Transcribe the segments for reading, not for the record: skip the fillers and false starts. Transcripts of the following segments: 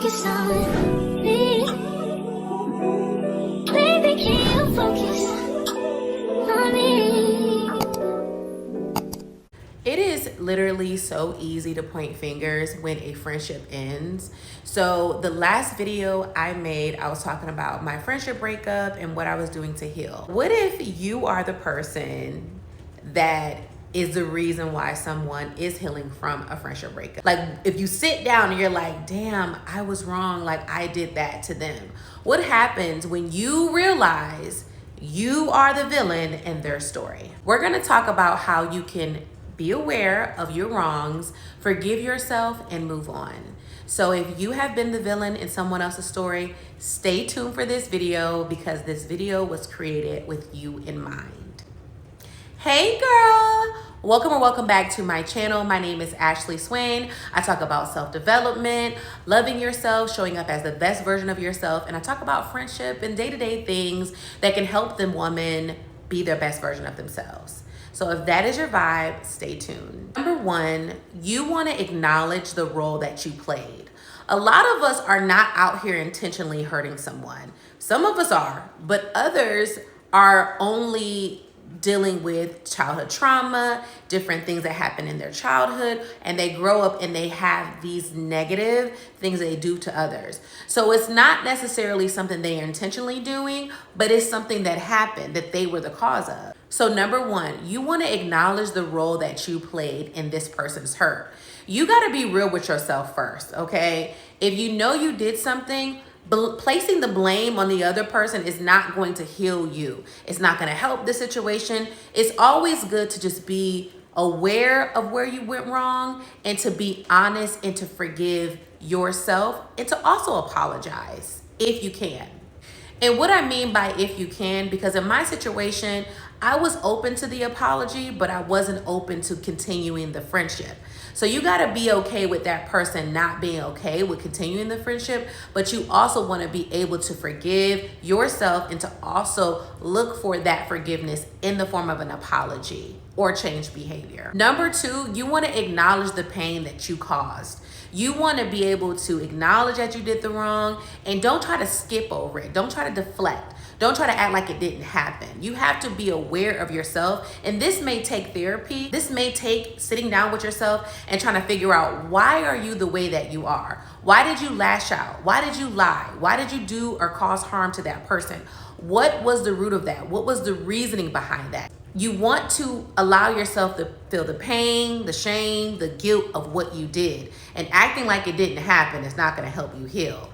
focus on me? Baby, can you focus on me? It is literally so easy to point fingers when a friendship ends. So the last video I made, I was talking about my friendship breakup and what I was doing to heal. What if you are the person that is the reason why someone is healing from a friendship breakup? Like, if you sit down and you're like, damn, I was wrong, like I did that to them. What happens when you realize you are the villain in their story? We're gonna talk about how you can be aware of your wrongs, forgive yourself, and move on. So if you have been the villain in someone else's story, stay tuned for this video because this video was created with you in mind. Hey girl, welcome or welcome back to my channel. My name is Ashley Swain. I talk about self-development, loving yourself, showing up as the best version of yourself, and I talk about friendship and day-to-day things that can help the woman be their best version of themselves. So if that is your vibe, stay tuned. Number one, you want to acknowledge the role that you played. A lot of us are not out here intentionally hurting someone. Some of us are, but others are only dealing with childhood trauma, different things that happen in their childhood, and they grow up and they have these negative things they do to others. So it's not necessarily something they are intentionally doing, but it's something that happened that they were the cause of. So number one, you want to acknowledge the role that you played in this person's hurt. You got to be real with yourself first, okay? If you know you did something, placing the blame on the other person is not going to heal you. It's not going to help the situation. It's always good to just be aware of where you went wrong and to be honest and to forgive yourself and to also apologize if you can. And what I mean by if you can, because in my situation, I was open to the apology, but I wasn't open to continuing the friendship. So you got to be okay with that person not being okay with continuing the friendship, but you also want to be able to forgive yourself and to also look for that forgiveness in the form of an apology or change behavior. Number two, you want to acknowledge the pain that you caused. You want to be able to acknowledge that you did the wrong and don't try to skip over it. Don't try to deflect. Don't try to act like it didn't happen. You have to be aware of yourself. And this may take therapy. This may take sitting down with yourself and trying to figure out, why are you the way that you are? Why did you lash out? Why did you lie? Why did you do or cause harm to that person? What was the root of that? What was the reasoning behind that? You want to allow yourself to feel the pain, the shame, the guilt of what you did. And acting like it didn't happen is not going to help you heal.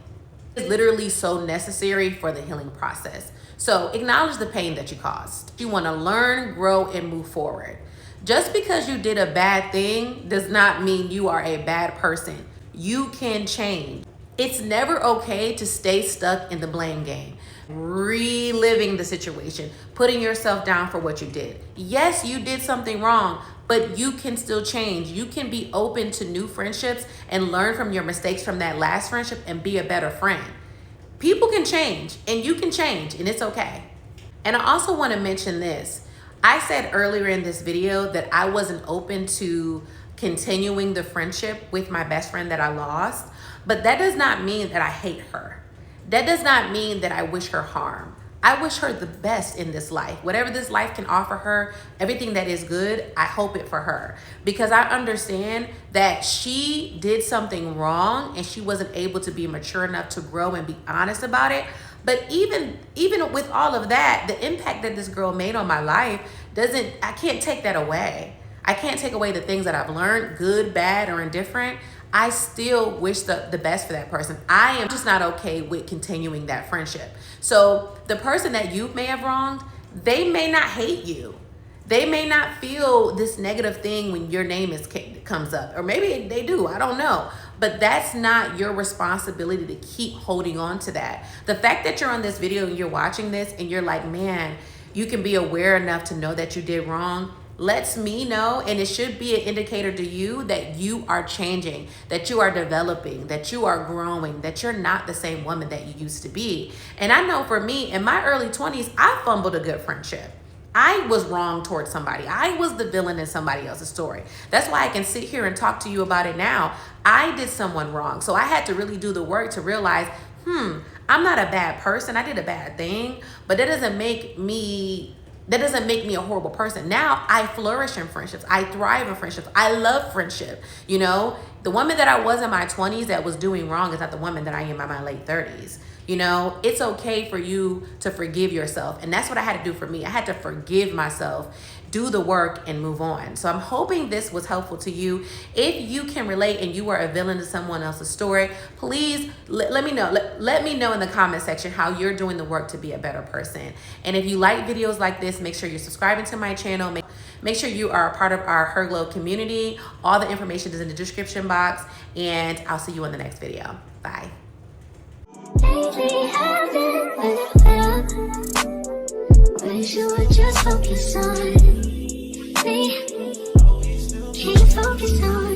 It's literally so necessary for the healing process. So acknowledge the pain that you caused. You want to learn, grow, and move forward. Just because you did a bad thing does not mean you are a bad person. You can change. It's never okay to stay stuck in the blame game, reliving the situation, putting yourself down for what you did. Yes, you did something wrong, but you can still change. You can be open to new friendships and learn from your mistakes from that last friendship and be a better friend. People can change and you can change and it's okay. And I also want to mention this. I said earlier in this video that I wasn't open to continuing the friendship with my best friend that I lost, but that does not mean that I hate her. That does not mean that I wish her harm. I wish her the best in this life. Whatever this life can offer her, everything that is good, I hope it for her. Because I understand that she did something wrong and she wasn't able to be mature enough to grow and be honest about it. But even with all of that, the impact that this girl made on my life I can't take that away. I can't take away the things that I've learned, good, bad, or indifferent. I still wish the best for that person. I am just not okay with continuing that friendship. So the person that you may have wronged, they may not hate you. They may not feel this negative thing when your name comes up, or maybe they do, I don't know. But that's not your responsibility to keep holding on to that. The fact that you're on this video and you're watching this and you're like, man, you can be aware enough to know that you did wrong, lets me know, and it should be an indicator to you that you are changing, that you are developing, that you are growing, that you're not the same woman that you used to be. And I know for me, in my early 20s, I fumbled a good friendship. I was wrong towards somebody. I was the villain in somebody else's story. That's why I can sit here and talk to you about it now. I did someone wrong. So I had to really do the work to realize, I'm not a bad person. I did a bad thing, but that doesn't make me a horrible person. Now I flourish in friendships. I thrive in friendships. I love friendship. You know, the woman that I was in my 20s that was doing wrong is not the woman that I am in my late 30s. You know, it's okay for you to forgive yourself. And that's what I had to do for me. I had to forgive myself, do the work, and move on. So I'm hoping this was helpful to you. If you can relate and you are a villain to someone else's story, please let me know. Let me know in the comment section how you're doing the work to be a better person. And if you like videos like this, make sure you're subscribing to my channel. Make sure you are a part of our Her Glow community. All the information is in the description box. And I'll see you in the next video. Bye. Lately I've been a little bit up. Wish you would just focus on me. Can you focus on